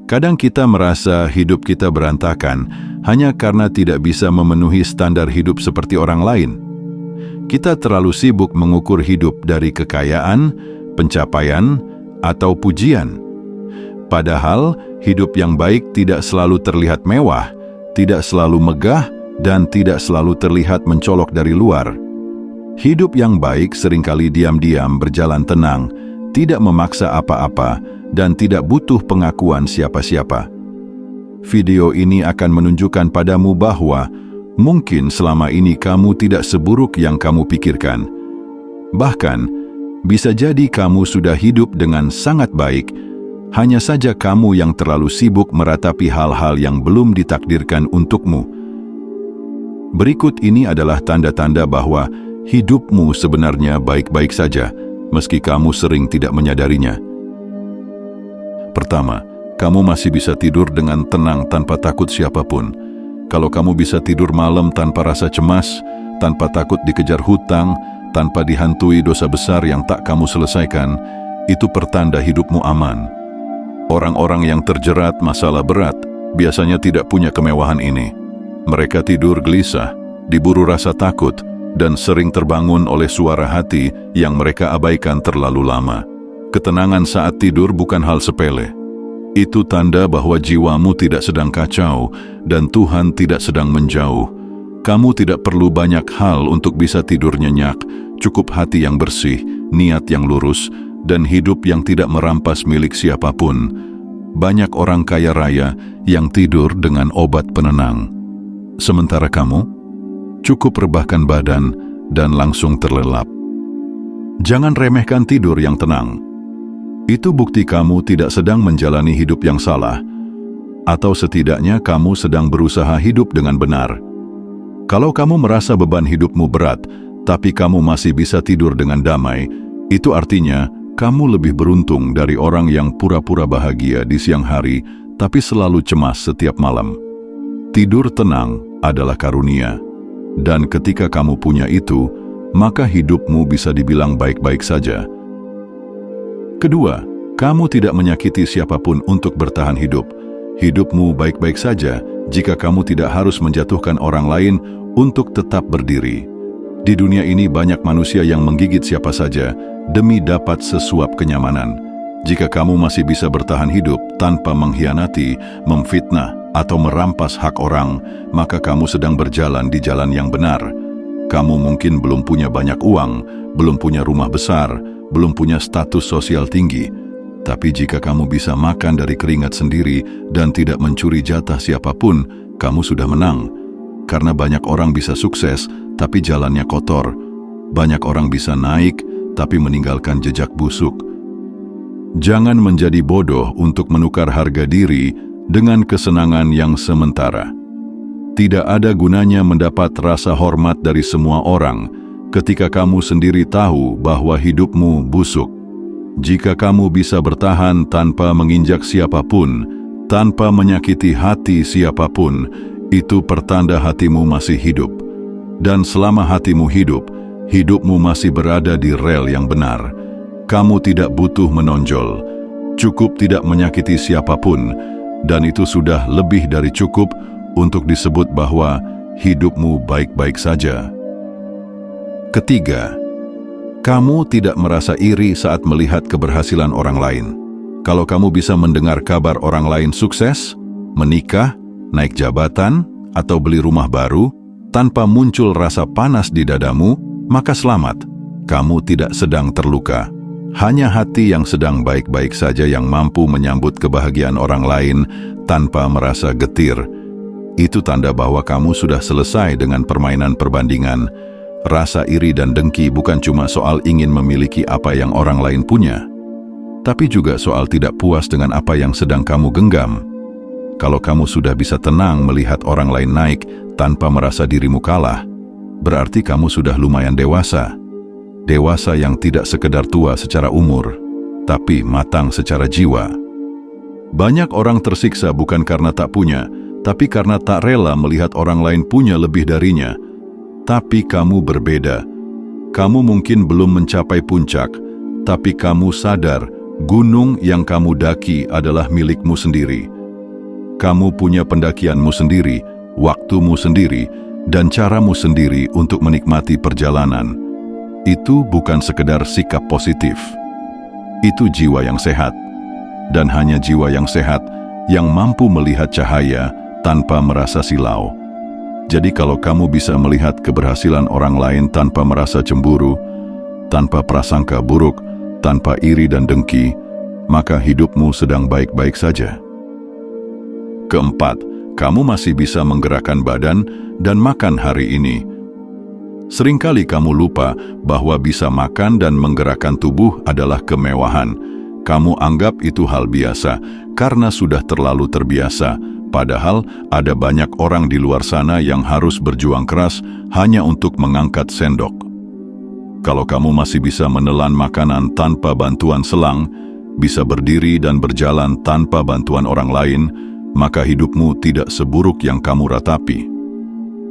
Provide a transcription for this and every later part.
Kadang kita merasa hidup kita berantakan hanya karena tidak bisa memenuhi standar hidup seperti orang lain. Kita terlalu sibuk mengukur hidup dari kekayaan, pencapaian, atau pujian. Padahal, hidup yang baik tidak selalu terlihat mewah, tidak selalu megah, dan tidak selalu terlihat mencolok dari luar. Hidup yang baik seringkali diam-diam berjalan tenang, tidak memaksa apa-apa, dan tidak butuh pengakuan siapa-siapa. Video ini akan menunjukkan padamu bahwa mungkin selama ini kamu tidak seburuk yang kamu pikirkan. Bahkan, bisa jadi kamu sudah hidup dengan sangat baik, hanya saja kamu yang terlalu sibuk meratapi hal-hal yang belum ditakdirkan untukmu. Berikut ini adalah tanda-tanda bahwa hidupmu sebenarnya baik-baik saja, meski kamu sering tidak menyadarinya. Pertama, kamu masih bisa tidur dengan tenang tanpa takut siapapun. Kalau kamu bisa tidur malam tanpa rasa cemas, tanpa takut dikejar hutang, tanpa dihantui dosa besar yang tak kamu selesaikan, itu pertanda hidupmu aman. Orang-orang yang terjerat masalah berat biasanya tidak punya kemewahan ini. Mereka tidur gelisah, diburu rasa takut, dan sering terbangun oleh suara hati yang mereka abaikan terlalu lama. Ketenangan saat tidur bukan hal sepele. Itu tanda bahwa jiwamu tidak sedang kacau dan Tuhan tidak sedang menjauh. Kamu tidak perlu banyak hal untuk bisa tidur nyenyak, cukup hati yang bersih, niat yang lurus, dan hidup yang tidak merampas milik siapapun. Banyak orang kaya raya yang tidur dengan obat penenang. Sementara kamu, cukup rebahkan badan dan langsung terlelap. Jangan remehkan tidur yang tenang. Itu bukti kamu tidak sedang menjalani hidup yang salah, atau setidaknya kamu sedang berusaha hidup dengan benar. Kalau kamu merasa beban hidupmu berat, tapi kamu masih bisa tidur dengan damai, itu artinya kamu lebih beruntung dari orang yang pura-pura bahagia di siang hari, tapi selalu cemas setiap malam. Tidur tenang adalah karunia, dan ketika kamu punya itu, maka hidupmu bisa dibilang baik-baik saja. Kedua, kamu tidak menyakiti siapapun untuk bertahan hidup. Hidupmu baik-baik saja jika kamu tidak harus menjatuhkan orang lain untuk tetap berdiri. Di dunia ini banyak manusia yang menggigit siapa saja demi dapat sesuap kenyamanan. Jika kamu masih bisa bertahan hidup tanpa mengkhianati, memfitnah, atau merampas hak orang, maka kamu sedang berjalan di jalan yang benar. Kamu mungkin belum punya banyak uang, belum punya rumah besar, belum punya status sosial tinggi. Tapi jika kamu bisa makan dari keringat sendiri dan tidak mencuri jatah siapapun, kamu sudah menang. Karena banyak orang bisa sukses, tapi jalannya kotor. Banyak orang bisa naik, tapi meninggalkan jejak busuk. Jangan menjadi bodoh untuk menukar harga diri dengan kesenangan yang sementara. Tidak ada gunanya mendapat rasa hormat dari semua orang ketika kamu sendiri tahu bahwa hidupmu busuk. Jika kamu bisa bertahan tanpa menginjak siapapun, tanpa menyakiti hati siapapun, itu pertanda hatimu masih hidup. Dan selama hatimu hidup, hidupmu masih berada di rel yang benar. Kamu tidak butuh menonjol, cukup tidak menyakiti siapapun, dan itu sudah lebih dari cukup untuk disebut bahwa hidupmu baik-baik saja. Ketiga, kamu tidak merasa iri saat melihat keberhasilan orang lain. Kalau kamu bisa mendengar kabar orang lain sukses, menikah, naik jabatan, atau beli rumah baru, tanpa muncul rasa panas di dadamu, maka selamat. Kamu tidak sedang terluka. Hanya hati yang sedang baik-baik saja yang mampu menyambut kebahagiaan orang lain tanpa merasa getir. Itu tanda bahwa kamu sudah selesai dengan permainan perbandingan. Rasa iri dan dengki bukan cuma soal ingin memiliki apa yang orang lain punya, tapi juga soal tidak puas dengan apa yang sedang kamu genggam. Kalau kamu sudah bisa tenang melihat orang lain naik tanpa merasa dirimu kalah, berarti kamu sudah lumayan dewasa. Dewasa yang tidak sekedar tua secara umur, tapi matang secara jiwa. Banyak orang tersiksa bukan karena tak punya, tapi karena tak rela melihat orang lain punya lebih darinya. Tapi kamu berbeda. Kamu mungkin belum mencapai puncak, tapi kamu sadar gunung yang kamu daki adalah milikmu sendiri. Kamu punya pendakianmu sendiri, waktumu sendiri, dan caramu sendiri untuk menikmati perjalanan. Itu bukan sekedar sikap positif. Itu jiwa yang sehat. Dan hanya jiwa yang sehat yang mampu melihat cahaya tanpa merasa silau. Jadi kalau kamu bisa melihat keberhasilan orang lain tanpa merasa cemburu, tanpa prasangka buruk, tanpa iri dan dengki, maka hidupmu sedang baik-baik saja. Keempat, kamu masih bisa menggerakkan badan dan makan hari ini. Seringkali kamu lupa bahwa bisa makan dan menggerakkan tubuh adalah kemewahan. Kamu anggap itu hal biasa karena sudah terlalu terbiasa. Padahal ada banyak orang di luar sana yang harus berjuang keras hanya untuk mengangkat sendok. Kalau kamu masih bisa menelan makanan tanpa bantuan selang, bisa berdiri dan berjalan tanpa bantuan orang lain, maka hidupmu tidak seburuk yang kamu ratapi.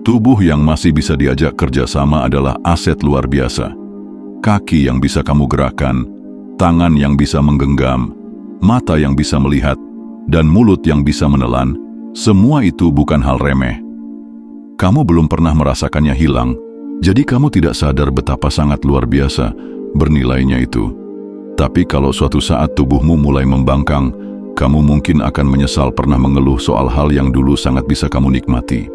Tubuh yang masih bisa diajak kerjasama adalah aset luar biasa. Kaki yang bisa kamu gerakkan, tangan yang bisa menggenggam, mata yang bisa melihat, dan mulut yang bisa menelan, semua itu bukan hal remeh. Kamu belum pernah merasakannya hilang, jadi kamu tidak sadar betapa sangat luar biasa bernilainya itu. Tapi kalau suatu saat tubuhmu mulai membangkang, kamu mungkin akan menyesal pernah mengeluh soal hal yang dulu sangat bisa kamu nikmati.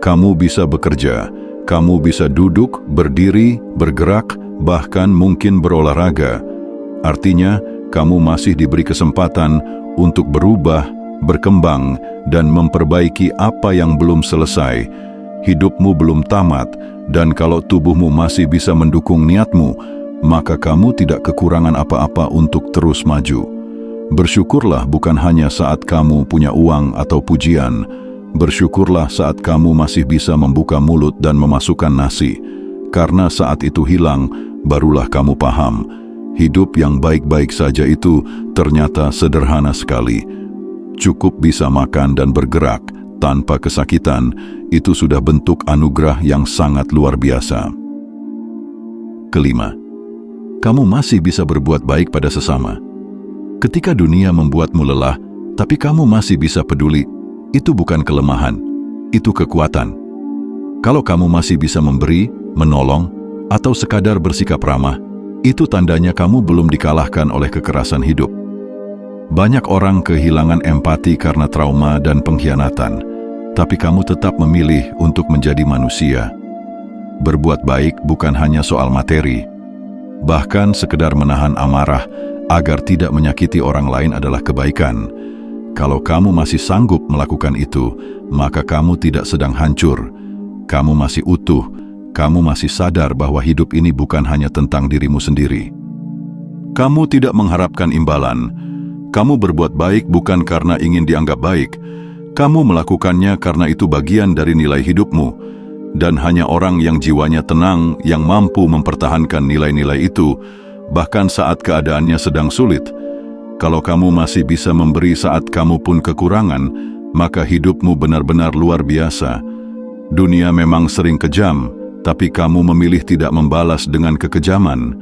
Kamu bisa bekerja, kamu bisa duduk, berdiri, bergerak, bahkan mungkin berolahraga. Artinya, kamu masih diberi kesempatan untuk berubah, berkembang, dan memperbaiki apa yang belum selesai. Hidupmu belum tamat, dan kalau tubuhmu masih bisa mendukung niatmu, maka kamu tidak kekurangan apa-apa untuk terus maju. Bersyukurlah bukan hanya saat kamu punya uang atau pujian. Bersyukurlah saat kamu masih bisa membuka mulut dan memasukkan nasi. Karena saat itu hilang, barulah kamu paham. Hidup yang baik-baik saja itu ternyata sederhana sekali. Cukup bisa makan dan bergerak tanpa kesakitan, itu sudah bentuk anugerah yang sangat luar biasa. Kelima, kamu masih bisa berbuat baik pada sesama. Ketika dunia membuatmu lelah, tapi kamu masih bisa peduli, itu bukan kelemahan, itu kekuatan. Kalau kamu masih bisa memberi, menolong, atau sekadar bersikap ramah, itu tandanya kamu belum dikalahkan oleh kekerasan hidup. Banyak orang kehilangan empati karena trauma dan pengkhianatan, tapi kamu tetap memilih untuk menjadi manusia. Berbuat baik bukan hanya soal materi, bahkan sekedar menahan amarah agar tidak menyakiti orang lain adalah kebaikan. Kalau kamu masih sanggup melakukan itu, maka kamu tidak sedang hancur. Kamu masih utuh, kamu masih sadar bahwa hidup ini bukan hanya tentang dirimu sendiri. Kamu tidak mengharapkan imbalan. Kamu berbuat baik bukan karena ingin dianggap baik. Kamu melakukannya karena itu bagian dari nilai hidupmu. Dan hanya orang yang jiwanya tenang yang mampu mempertahankan nilai-nilai itu, bahkan saat keadaannya sedang sulit. Kalau kamu masih bisa memberi saat kamu pun kekurangan, maka hidupmu benar-benar luar biasa. Dunia memang sering kejam, tapi kamu memilih tidak membalas dengan kekejaman.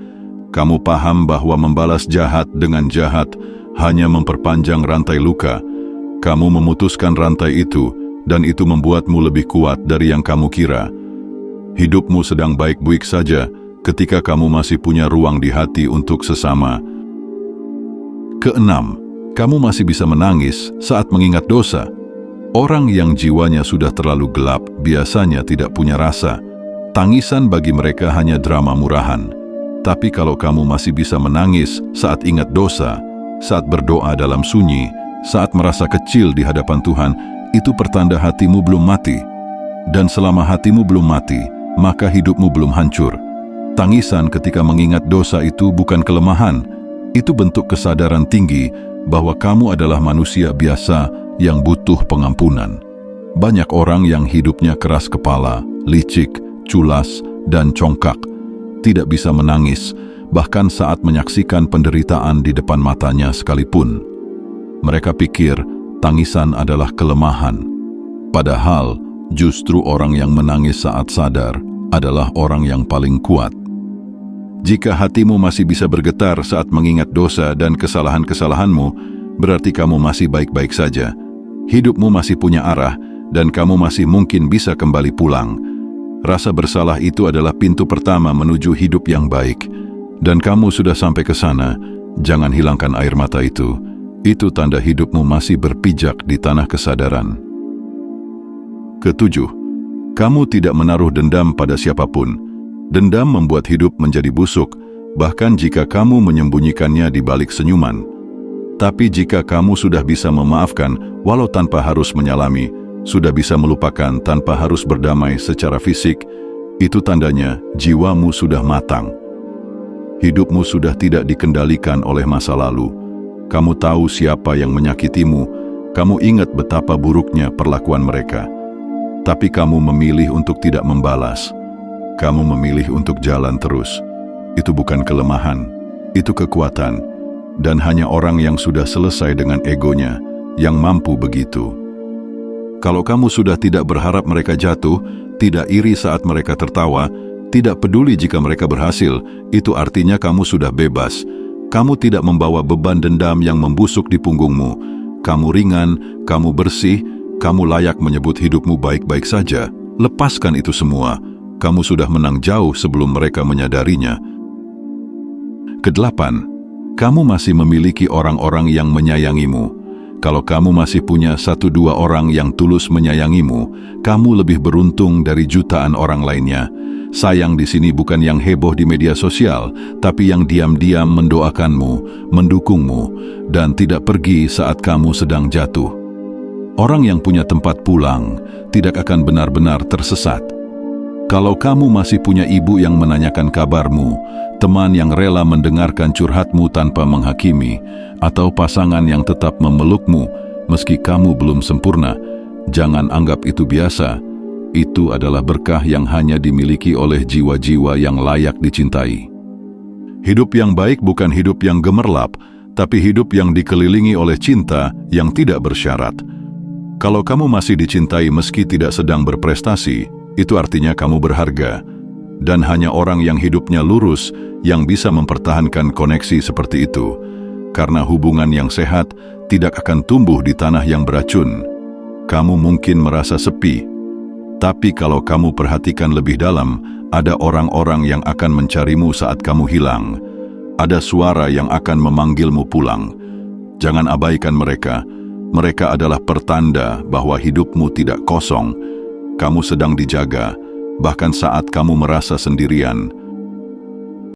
Kamu paham bahwa membalas jahat dengan jahat hanya memperpanjang rantai luka. Kamu memutuskan rantai itu, dan itu membuatmu lebih kuat dari yang kamu kira. Hidupmu sedang baik-baik saja ketika kamu masih punya ruang di hati untuk sesama. Keenam, kamu masih bisa menangis saat mengingat dosa. Orang yang jiwanya sudah terlalu gelap biasanya tidak punya rasa. Tangisan bagi mereka hanya drama murahan. Tapi kalau kamu masih bisa menangis saat ingat dosa, saat berdoa dalam sunyi, saat merasa kecil di hadapan Tuhan, itu pertanda hatimu belum mati. Dan selama hatimu belum mati, maka hidupmu belum hancur. Tangisan ketika mengingat dosa itu bukan kelemahan, itu bentuk kesadaran tinggi bahwa kamu adalah manusia biasa yang butuh pengampunan. Banyak orang yang hidupnya keras kepala, licik, culas, dan congkak, tidak bisa menangis, bahkan saat menyaksikan penderitaan di depan matanya sekalipun. Mereka pikir tangisan adalah kelemahan. Padahal, justru orang yang menangis saat sadar adalah orang yang paling kuat. Jika hatimu masih bisa bergetar saat mengingat dosa dan kesalahan-kesalahanmu, berarti kamu masih baik-baik saja. Hidupmu masih punya arah, dan kamu masih mungkin bisa kembali pulang. Rasa bersalah itu adalah pintu pertama menuju hidup yang baik. Dan kamu sudah sampai ke sana, jangan hilangkan air mata itu. Itu tanda hidupmu masih berpijak di tanah kesadaran. Ketujuh, kamu tidak menaruh dendam pada siapapun. Dendam membuat hidup menjadi busuk, bahkan jika kamu menyembunyikannya di balik senyuman. Tapi jika kamu sudah bisa memaafkan, walau tanpa harus menyalami, sudah bisa melupakan tanpa harus berdamai secara fisik, itu tandanya jiwamu sudah matang. Hidupmu sudah tidak dikendalikan oleh masa lalu. Kamu tahu siapa yang menyakitimu, kamu ingat betapa buruknya perlakuan mereka. Tapi kamu memilih untuk tidak membalas. Kamu memilih untuk jalan terus. Itu bukan kelemahan, itu kekuatan. Dan hanya orang yang sudah selesai dengan egonya yang mampu begitu. Kalau kamu sudah tidak berharap mereka jatuh, tidak iri saat mereka tertawa, tidak peduli jika mereka berhasil, itu artinya kamu sudah bebas. Kamu tidak membawa beban dendam yang membusuk di punggungmu. Kamu ringan, kamu bersih, kamu layak menyebut hidupmu baik-baik saja. Lepaskan itu semua. Kamu sudah menang jauh sebelum mereka menyadarinya. Kedelapan, kamu masih memiliki orang-orang yang menyayangimu. Kalau kamu masih punya 1-2 orang yang tulus menyayangimu, kamu lebih beruntung dari jutaan orang lainnya. Sayang di sini bukan yang heboh di media sosial, tapi yang diam-diam mendoakanmu, mendukungmu, dan tidak pergi saat kamu sedang jatuh. Orang yang punya tempat pulang tidak akan benar-benar tersesat. Kalau kamu masih punya ibu yang menanyakan kabarmu, teman yang rela mendengarkan curhatmu tanpa menghakimi, atau pasangan yang tetap memelukmu meski kamu belum sempurna, jangan anggap itu biasa. Itu adalah berkah yang hanya dimiliki oleh jiwa-jiwa yang layak dicintai. Hidup yang baik bukan hidup yang gemerlap, tapi hidup yang dikelilingi oleh cinta yang tidak bersyarat. Kalau kamu masih dicintai meski tidak sedang berprestasi, itu artinya kamu berharga. Dan hanya orang yang hidupnya lurus yang bisa mempertahankan koneksi seperti itu. Karena hubungan yang sehat tidak akan tumbuh di tanah yang beracun. Kamu mungkin merasa sepi, tapi kalau kamu perhatikan lebih dalam, ada orang-orang yang akan mencarimu saat kamu hilang. Ada suara yang akan memanggilmu pulang. Jangan abaikan mereka. Mereka adalah pertanda bahwa hidupmu tidak kosong. Kamu sedang dijaga, bahkan saat kamu merasa sendirian.